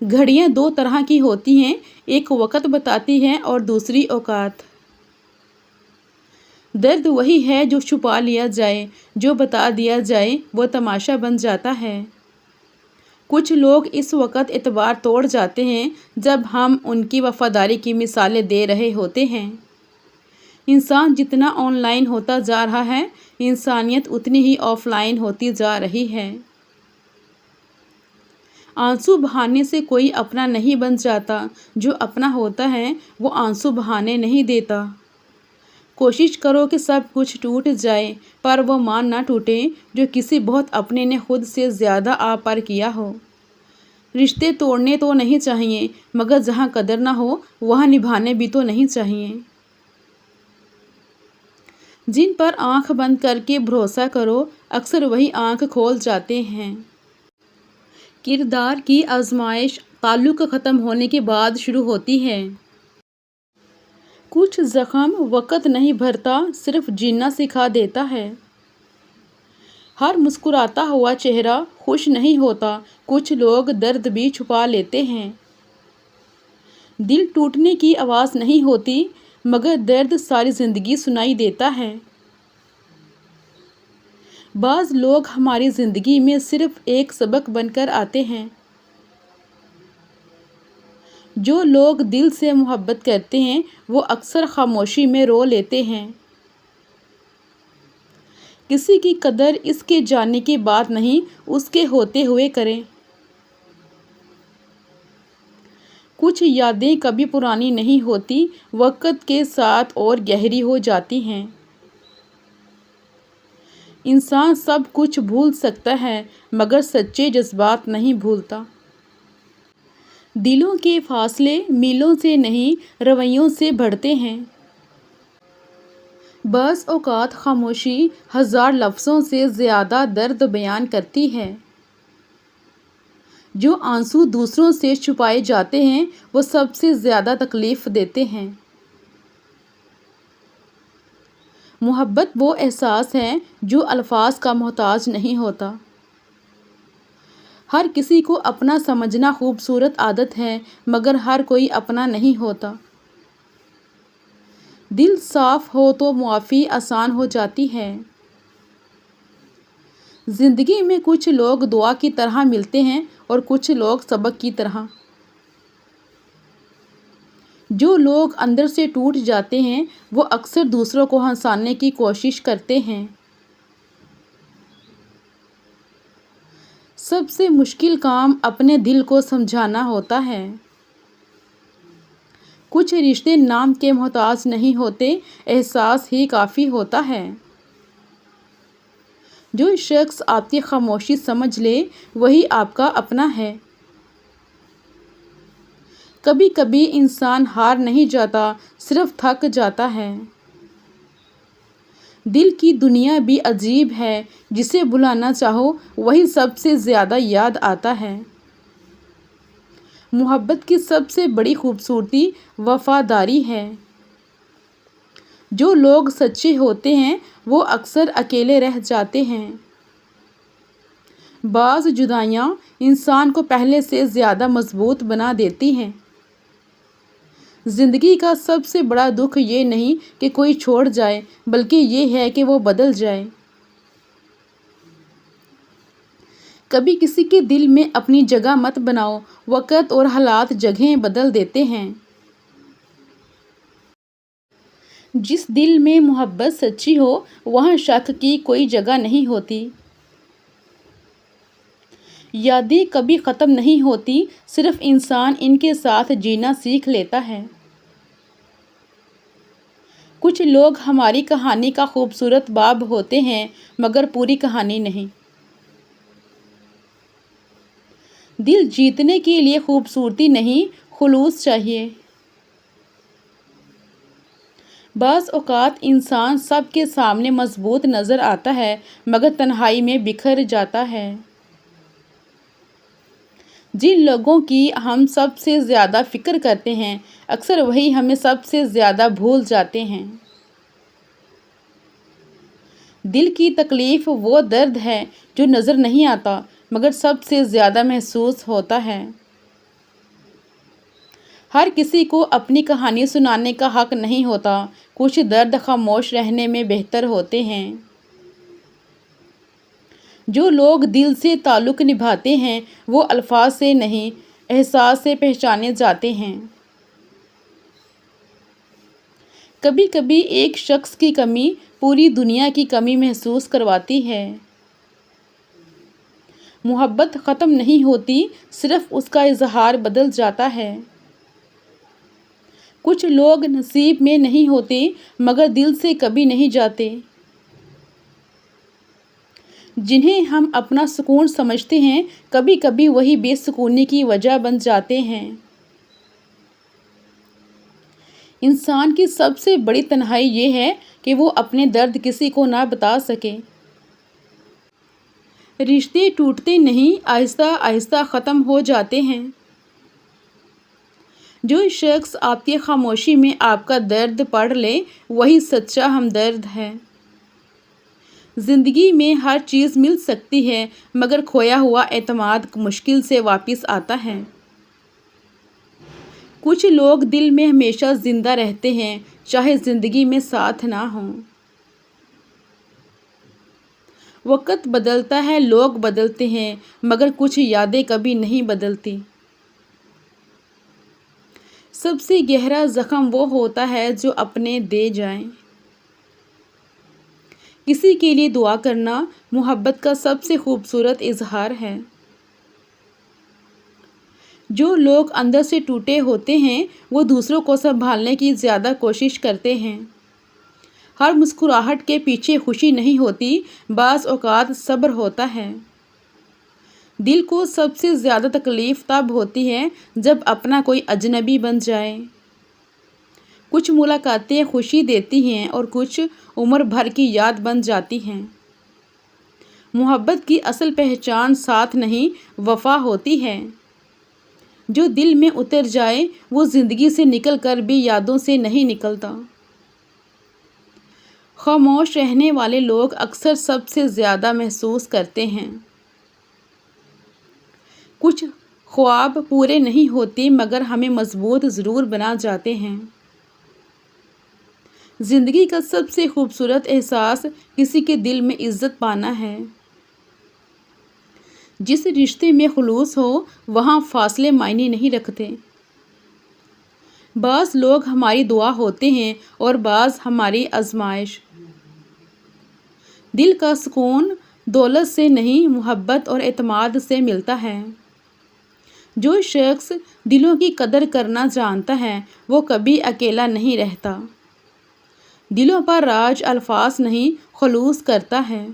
گھڑیاں دو طرح کی ہوتی ہیں، ایک وقت بتاتی ہے اور دوسری اوقات۔ درد وہی ہے جو چھپا لیا جائے، جو بتا دیا جائے وہ تماشا بن جاتا ہے۔ کچھ لوگ اس وقت اعتبار توڑ جاتے ہیں جب ہم ان کی وفاداری کی مثالیں دے رہے ہوتے ہیں۔ انسان جتنا آن لائن ہوتا جا رہا ہے، انسانیت اتنی ہی آف لائن ہوتی جا رہی ہے۔ آنسو بہانے سے کوئی اپنا نہیں بن جاتا، جو اپنا ہوتا ہے وہ آنسو بہانے نہیں دیتا۔ کوشش کرو کہ سب کچھ ٹوٹ جائے، پر وہ مان نہ ٹوٹے جو کسی بہت اپنے نے خود سے زیادہ آپ پر کیا ہو۔ رشتے توڑنے تو نہیں چاہیے، مگر جہاں قدر نہ ہو وہاں نبھانے بھی تو نہیں چاہیے۔ جن پر آنکھ بند کر کے بھروسہ کرو، اکثر وہی آنکھ کھول جاتے ہیں۔ کردار کی آزمائش تعلق ختم ہونے کے بعد شروع ہوتی ہے۔ کچھ زخم وقت نہیں بھرتا، صرف جینا سکھا دیتا ہے۔ ہر مسکراتا ہوا چہرہ خوش نہیں ہوتا، کچھ لوگ درد بھی چھپا لیتے ہیں۔ دل ٹوٹنے کی آواز نہیں ہوتی، مگر درد ساری زندگی سنائی دیتا ہے۔ بعض لوگ ہماری زندگی میں صرف ایک سبق بن کر آتے ہیں۔ جو لوگ دل سے محبت کرتے ہیں وہ اکثر خاموشی میں رو لیتے ہیں۔ کسی کی قدر اس کے جانے کے بعد نہیں، اس کے ہوتے ہوئے کریں۔ کچھ یادیں کبھی پرانی نہیں ہوتی، وقت کے ساتھ اور گہری ہو جاتی ہیں۔ انسان سب کچھ بھول سکتا ہے، مگر سچے جذبات نہیں بھولتا۔ دلوں کے فاصلے میلوں سے نہیں، رویوں سے بڑھتے ہیں۔ بعض اوقات خاموشی ہزار لفظوں سے زیادہ درد بیان کرتی ہے۔ جو آنسو دوسروں سے چھپائے جاتے ہیں وہ سب سے زیادہ تکلیف دیتے ہیں۔ محبت وہ احساس ہے جو الفاظ کا محتاج نہیں ہوتا۔ ہر کسی کو اپنا سمجھنا خوبصورت عادت ہے، مگر ہر کوئی اپنا نہیں ہوتا۔ دل صاف ہو تو معافی آسان ہو جاتی ہے۔ زندگی میں کچھ لوگ دعا کی طرح ملتے ہیں اور کچھ لوگ سبق کی طرح۔ جو لوگ اندر سے ٹوٹ جاتے ہیں وہ اکثر دوسروں کو ہنسانے کی کوشش کرتے ہیں۔ سب سے مشکل کام اپنے دل کو سمجھانا ہوتا ہے۔ کچھ رشتے نام کے محتاج نہیں ہوتے، احساس ہی کافی ہوتا ہے۔ جو شخص آپ کی خاموشی سمجھ لے وہی آپ کا اپنا ہے۔ کبھی کبھی انسان ہار نہیں جاتا، صرف تھک جاتا ہے۔ دل کی دنیا بھی عجیب ہے، جسے بلانا چاہو وہی سب سے زیادہ یاد آتا ہے۔ محبت کی سب سے بڑی خوبصورتی وفاداری ہے۔ جو لوگ سچے ہوتے ہیں وہ اکثر اکیلے رہ جاتے ہیں۔ بعض جدائیاں انسان کو پہلے سے زیادہ مضبوط بنا دیتی ہیں۔ زندگی کا سب سے بڑا دکھ یہ نہیں کہ کوئی چھوڑ جائے، بلکہ یہ ہے کہ وہ بدل جائے۔ کبھی کسی کے دل میں اپنی جگہ مت بناؤ، وقت اور حالات جگہیں بدل دیتے ہیں۔ جس دل میں محبت سچی ہو وہاں شک کی کوئی جگہ نہیں ہوتی۔ یادیں کبھی ختم نہیں ہوتی، صرف انسان ان کے ساتھ جینا سیکھ لیتا ہے۔ کچھ لوگ ہماری کہانی کا خوبصورت باب ہوتے ہیں، مگر پوری کہانی نہیں۔ دل جیتنے کے لیے خوبصورتی نہیں، خلوص چاہیے۔ بعض اوقات انسان سب کے سامنے مضبوط نظر آتا ہے، مگر تنہائی میں بکھر جاتا ہے۔ جن لوگوں کی ہم سب سے زیادہ فکر کرتے ہیں، اکثر وہی ہمیں سب سے زیادہ بھول جاتے ہیں۔ دل کی تکلیف وہ درد ہے جو نظر نہیں آتا، مگر سب سے زیادہ محسوس ہوتا ہے۔ ہر کسی کو اپنی کہانی سنانے کا حق نہیں ہوتا، کچھ درد خاموش رہنے میں بہتر ہوتے ہیں۔ جو لوگ دل سے تعلق نبھاتے ہیں وہ الفاظ سے نہیں، احساس سے پہچانے جاتے ہیں۔ کبھی کبھی ایک شخص کی کمی پوری دنیا کی کمی محسوس کرواتی ہے۔ محبت ختم نہیں ہوتی، صرف اس کا اظہار بدل جاتا ہے۔ کچھ لوگ نصیب میں نہیں ہوتے مگر دل سے کبھی نہیں جاتے۔ جنہیں ہم اپنا سکون سمجھتے ہیں کبھی کبھی وہی بے سکونی کی وجہ بن جاتے ہیں۔ انسان کی سب سے بڑی تنہائی یہ ہے کہ وہ اپنے درد کسی کو نہ بتا سکے۔ رشتے ٹوٹتے نہیں، آہستہ آہستہ ختم ہو جاتے ہیں۔ جو شخص آپ کی خاموشی میں آپ کا درد پڑھ لے وہی سچا ہمدرد ہے۔ زندگی میں ہر چیز مل سکتی ہے مگر کھویا ہوا اعتماد مشکل سے واپس آتا ہے۔ کچھ لوگ دل میں ہمیشہ زندہ رہتے ہیں چاہے زندگی میں ساتھ نہ ہوں۔ وقت بدلتا ہے، لوگ بدلتے ہیں مگر کچھ یادیں کبھی نہیں بدلتی۔ سب سے گہرا زخم وہ ہوتا ہے جو اپنے دے جائیں۔ کسی کے لیے دعا کرنا محبت کا سب سے خوبصورت اظہار ہے۔ جو لوگ اندر سے ٹوٹے ہوتے ہیں وہ دوسروں کو سنبھالنے کی زیادہ کوشش کرتے ہیں۔ ہر مسکراہٹ کے پیچھے خوشی نہیں ہوتی، بعض اوقات صبر ہوتا ہے۔ دل کو سب سے زیادہ تکلیف تب ہوتی ہے جب اپنا کوئی اجنبی بن جائے۔ کچھ ملاقاتیں خوشی دیتی ہیں اور کچھ عمر بھر کی یاد بن جاتی ہیں۔ محبت کی اصل پہچان ساتھ نہیں وفا ہوتی ہے۔ جو دل میں اتر جائے وہ زندگی سے نکل کر بھی یادوں سے نہیں نکلتا۔ خاموش رہنے والے لوگ اکثر سب سے زیادہ محسوس کرتے ہیں۔ کچھ خواب پورے نہیں ہوتے مگر ہمیں مضبوط ضرور بنا جاتے ہیں۔ زندگی کا سب سے خوبصورت احساس کسی کے دل میں عزت پانا ہے۔ جس رشتے میں خلوص ہو وہاں فاصلے معنی نہیں رکھتے۔ بعض لوگ ہماری دعا ہوتے ہیں اور بعض ہماری آزمائش۔ دل کا سکون دولت سے نہیں محبت اور اعتماد سے ملتا ہے۔ جو شخص دلوں کی قدر کرنا جانتا ہے وہ کبھی اکیلا نہیں رہتا۔ دلوں پر راج الفاظ نہیں خلوص کرتا ہے۔